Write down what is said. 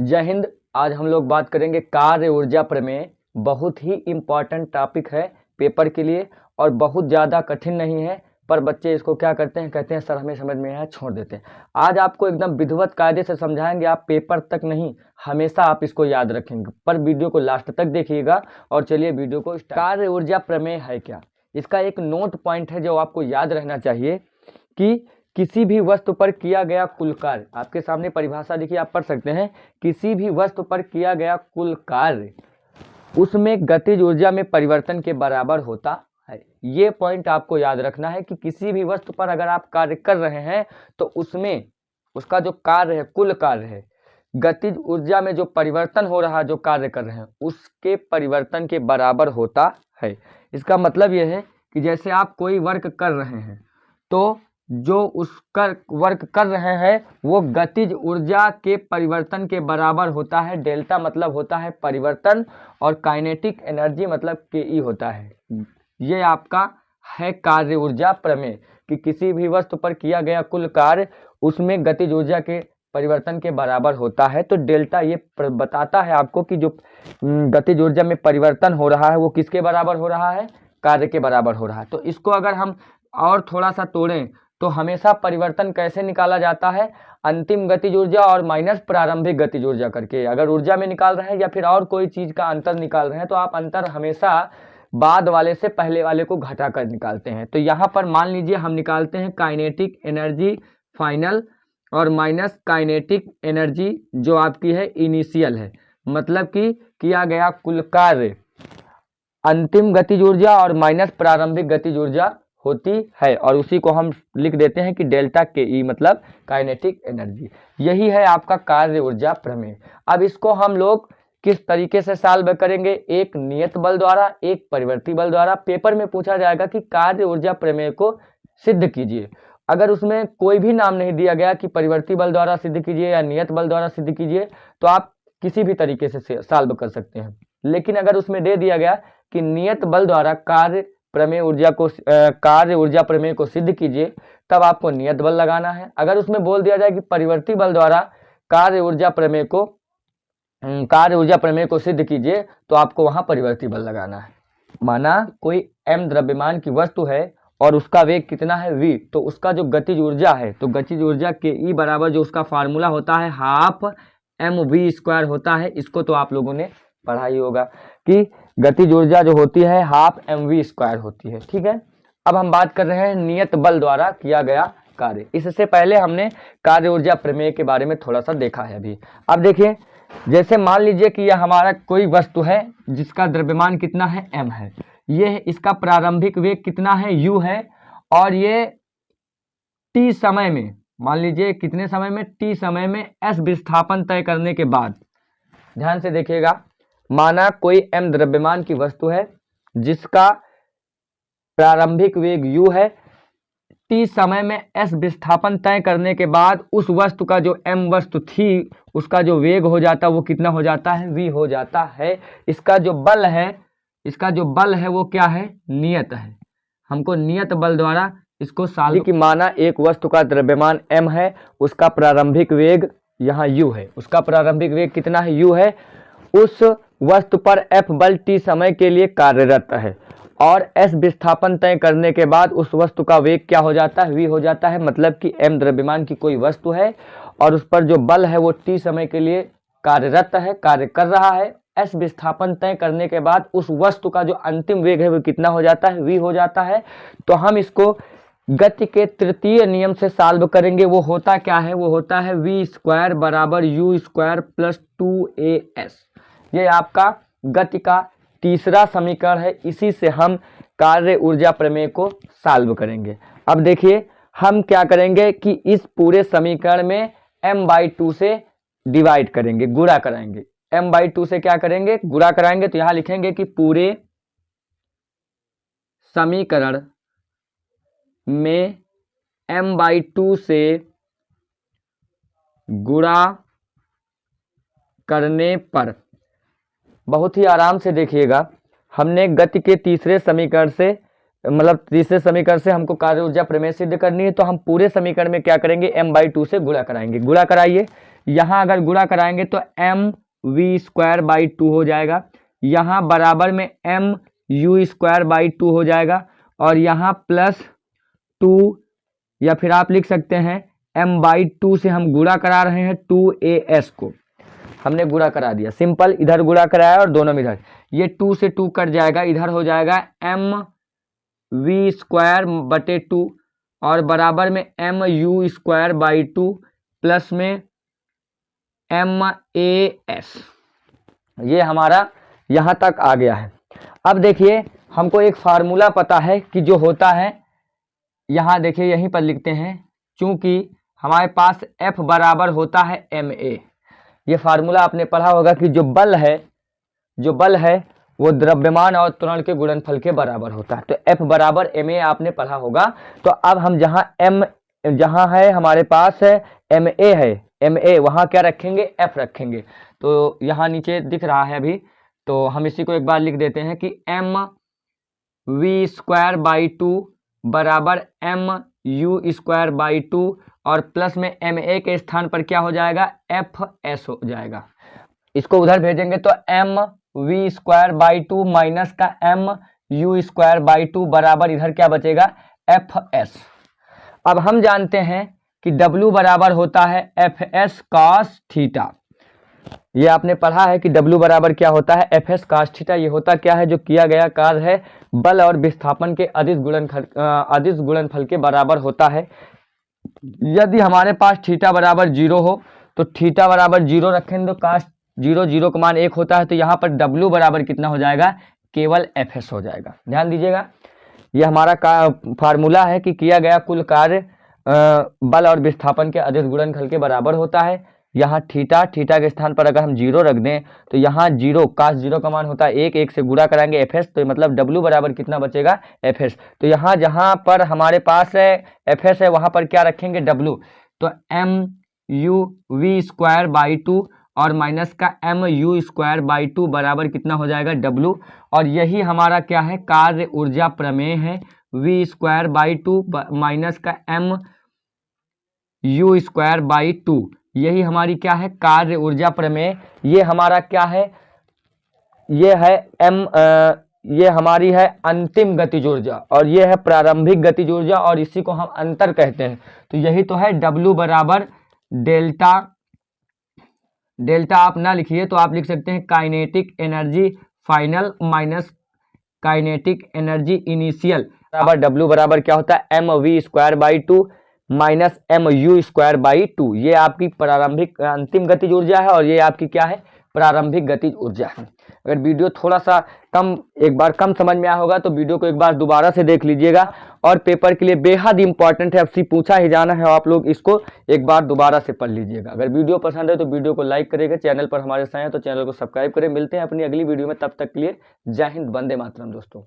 जय हिंद। आज हम लोग बात करेंगे कार्य ऊर्जा प्रमेय। बहुत ही इम्पॉर्टेंट टॉपिक है पेपर के लिए और बहुत ज़्यादा कठिन नहीं है, पर बच्चे इसको क्या करते हैं, कहते हैं सर हमें समझ में आया, छोड़ देते हैं। आज आपको एकदम विधिवत कायदे से समझाएंगे, आप पेपर तक नहीं हमेशा आप इसको याद रखेंगे, पर वीडियो को लास्ट तक देखिएगा। और चलिए वीडियो को कार्य ऊर्जा प्रमेय है क्या, इसका एक नोट पॉइंट है जो आपको याद रहना चाहिए कि किसी भी वस्तु पर किया गया कुल कार्य, आपके सामने परिभाषा देखिए, आप पढ़ सकते हैं। किसी भी वस्तु पर किया गया कुल कार्य उसमें गतिज ऊर्जा में परिवर्तन के बराबर होता है। ये पॉइंट आपको याद रखना है कि किसी भी वस्तु पर अगर आप कार्य कर रहे हैं तो उसमें उसका जो कार्य है, कुल कार्य है, गतिज ऊर्जा में जो परिवर्तन हो रहा है, जो कार्य कर रहे हैं उसके परिवर्तन के बराबर होता है। इसका मतलब यह है कि जैसे आप कोई वर्क कर रहे हैं तो जो उसका वर्क कर रहे हैं वो गतिज ऊर्जा के परिवर्तन के बराबर होता है। डेल्टा मतलब होता है परिवर्तन और काइनेटिक एनर्जी मतलब के ई होता है। ये आपका है कार्य ऊर्जा प्रमेय कि किसी भी वस्तु पर किया गया कुल कार्य उसमें गतिज ऊर्जा के परिवर्तन के बराबर होता है। तो डेल्टा ये बताता है आपको कि जो गतिज ऊर्जा में परिवर्तन हो रहा है वो किसके बराबर हो रहा है, कार्य के बराबर हो रहा है। तो इसको अगर हम और थोड़ा सा तोड़ें तो हमेशा परिवर्तन कैसे निकाला जाता है, अंतिम गतिज ऊर्जा और माइनस प्रारंभिक गतिज ऊर्जा करके। अगर ऊर्जा में निकाल रहे हैं या फिर और कोई चीज का अंतर निकाल रहे हैं तो आप अंतर हमेशा बाद वाले से पहले वाले को घटा कर निकालते हैं। तो यहाँ पर मान लीजिए हम निकालते हैं काइनेटिक एनर्जी फाइनल और माइनस काइनेटिक एनर्जी जो आपकी है इनिशियल है, मतलब कि किया गया कुल कार्य अंतिम गतिज ऊर्जा और माइनस प्रारंभिक गतिज ऊर्जा होती है, और उसी को हम लिख देते हैं कि डेल्टा के ई मतलब काइनेटिक एनर्जी। यही है आपका कार्य ऊर्जा प्रमेय। अब इसको हम लोग किस तरीके से सॉल्व करेंगे, एक नियत बल द्वारा, एक परिवर्ती बल द्वारा। पेपर में पूछा जाएगा कि कार्य ऊर्जा प्रमेय को सिद्ध कीजिए। अगर उसमें कोई भी नाम नहीं दिया गया कि परिवर्ती बल द्वारा सिद्ध कीजिए या नियत बल द्वारा सिद्ध कीजिए तो आप किसी भी तरीके से सॉल्व कर सकते हैं। लेकिन अगर उसमें दे दिया गया कि नियत बल द्वारा कार्य ऊर्जा प्रमेय को सिद्ध कीजिए, तब आपको नियत बल लगाना है। अगर उसमें बोल दिया जाए कि परिवर्ती बल द्वारा कार्य ऊर्जा प्रमेय को सिद्ध कीजिए तो आपको वहां परिवर्ती बल लगाना है। माना कोई m द्रव्यमान की वस्तु है और उसका वेग कितना है v, तो उसका जो गतिज ऊर्जा है, तो गतिज ऊर्जा के ई बराबर जो उसका फार्मूला होता है हाफ mv² होता है। इसको तो आप लोगों ने पढ़ा ही होगा कि गतिज ऊर्जा जो होती है हाफ mv² होती है। ठीक है, अब हम बात कर रहे हैं नियत बल द्वारा किया गया कार्य। इससे पहले हमने कार्य ऊर्जा प्रमेय के बारे में थोड़ा सा देखा है अभी। अब देखिए, जैसे मान लीजिए कि यह हमारा कोई वस्तु है जिसका द्रव्यमान कितना है, m है, ये इसका प्रारंभिक वेग कितना है, u है, और ये t समय में, मान लीजिए कितने समय में, t समय में s विस्थापन तय करने के बाद, ध्यान से देखिएगा, माना कोई m द्रव्यमान की वस्तु है जिसका प्रारंभिक वेग u है, t समय में s विस्थापन तय करने के बाद उस वस्तु का जो m वस्तु थी उसका जो वेग हो जाता है वो कितना हो जाता है, v हो जाता है। इसका जो बल है वो क्या है, नियत है। हमको नियत बल द्वारा इसको सॉल्व कि माना एक वस्तु का द्रव्यमान m है, उसका प्रारंभिक वेग यहाँ u है, उसका प्रारंभिक वेग कितना है, u है। उस वस्तु पर F बल t समय के लिए कार्यरत है और S विस्थापन तय करने के बाद उस वस्तु का वेग क्या हो जाता है, v हो जाता है। मतलब कि m द्रव्यमान की कोई वस्तु है और उस पर जो बल है वो t समय के लिए कार्यरत है, कार्य कर रहा है। S विस्थापन तय करने के बाद उस वस्तु का जो अंतिम वेग है वो कितना हो जाता है, v हो जाता है। तो हम इसको गति के तृतीय नियम से सॉल्व करेंगे। वो होता क्या है, वो होता है v² बराबर u² प्लस 2as। ये आपका गति का तीसरा समीकरण है। इसी से हम कार्य ऊर्जा प्रमेय को सॉल्व करेंगे। अब देखिए हम क्या करेंगे कि इस पूरे समीकरण में m/2 से डिवाइड करेंगे, गुणा कराएंगे। m/2 से क्या करेंगे, गुणा कराएंगे। तो यहां लिखेंगे कि पूरे समीकरण में m/2 से गुणा करने पर, बहुत ही आराम से देखिएगा, हमने गति के तीसरे समीकरण से मतलब तीसरे समीकरण से हमको कार्य ऊर्जा प्रमेय सिद्ध करनी है, तो हम पूरे समीकरण में क्या करेंगे, m/2 से गुणा कराएंगे। गुणा कराइए, यहाँ अगर गुणा कराएंगे तो mv²/2 हो जाएगा, यहाँ बराबर में mu²/2 हो जाएगा, और यहाँ +2, या फिर आप लिख सकते हैं m/2 से हम गुणा करा रहे हैं 2as को, हमने गुणा करा दिया, सिंपल, इधर गुणा कराया और दोनों में इधर, ये 2 से 2 कट जाएगा, इधर हो जाएगा mv²/2 और बराबर में mu²/2 प्लस में mas। ये हमारा यहाँ तक आ गया है। अब देखिए हमको एक फार्मूला पता है कि जो होता है, यहाँ देखिए यहीं पर लिखते हैं, चूंकि हमारे पास F बराबर होता है ma। ये फार्मूला आपने पढ़ा होगा कि जो बल है वो द्रव्यमान और त्वरण के गुणनफल के बराबर होता है, तो F बराबर ma आपने पढ़ा होगा। तो अब हम जहाँ है हमारे पास है ma, वहाँ क्या रखेंगे, F रखेंगे। तो यहाँ नीचे दिख रहा है अभी, तो हम इसी को एक बार लिख देते हैं कि mv²/2 बराबर mu²/2 और प्लस में ma के स्थान पर क्या हो जाएगा, fs हो जाएगा। इसको उधर भेजेंगे तो mv²/2 माइनस का mu²/2 बराबर इधर क्या बचेगा, fs। अब हम जानते हैं कि W बराबर होता है fs cos थीटा। ये आपने पढ़ा है कि W बराबर क्या होता है, fs cos थीटा। ये होता क्या है, जो किया गया कार्य है बल और विस्थापन के अदिश गुणनफल के बराबर होता है। यदि हमारे पास थीटा बराबर 0 हो तो थीटा बराबर 0 रखें तो cos 0 का मान 1 होता है, तो यहाँ पर W बराबर कितना हो जाएगा, केवल fs हो जाएगा। ध्यान दीजिएगा, यह हमारा फार्मूला है कि किया गया कुल कार्य बल और विस्थापन के अदिश गुणनफल के बराबर होता है। यहाँ थीटा के स्थान पर अगर हम 0 रख दें तो यहाँ 0 cos 0 का मान होता है 1 से गुणा कराएंगे fs, तो मतलब W बराबर कितना बचेगा, fs। तो यहाँ जहाँ पर हमारे पास है fs है वहाँ पर क्या रखेंगे, W, तो mu²/2 और माइनस का mu²/2 बराबर कितना हो जाएगा, W। और यही हमारा क्या है, कार्य ऊर्जा प्रमेय है, v²/2 माइनस का mu²/2, यही हमारी क्या है, कार्य ऊर्जा प्रमेय। ये हमारा क्या है, ये है ये हमारी है अंतिम गतिज ऊर्जा और ये है प्रारंभिक गतिज ऊर्जा, और इसी को हम अंतर कहते हैं। तो यही तो है W बराबर डेल्टा आप ना लिखिए तो आप लिख सकते हैं kinetic energy final minus kinetic energy initial बराबर W बराबर क्या होता है, mv²/2 माइनस mu²/2। ये आपकी प्रारंभिक अंतिम गतिज ऊर्जा है और ये आपकी क्या है, प्रारंभिक गतिज ऊर्जा है। अगर वीडियो थोड़ा सा एक बार कम समझ में आया होगा तो वीडियो को एक बार दोबारा से देख लीजिएगा, और पेपर के लिए बेहद इंपॉर्टेंट है, FC पूछा ही जाना है, आप लोग इसको एक बार दोबारा से पढ़ लीजिएगा। अगर वीडियो पसंद है तो वीडियो को लाइक करेगा, चैनल पर हमारे साथ हैं तो चैनल को सब्सक्राइब करें। मिलते हैं अपनी अगली वीडियो में, तब तक के लिए जय हिंद, वंदे मातरम दोस्तों।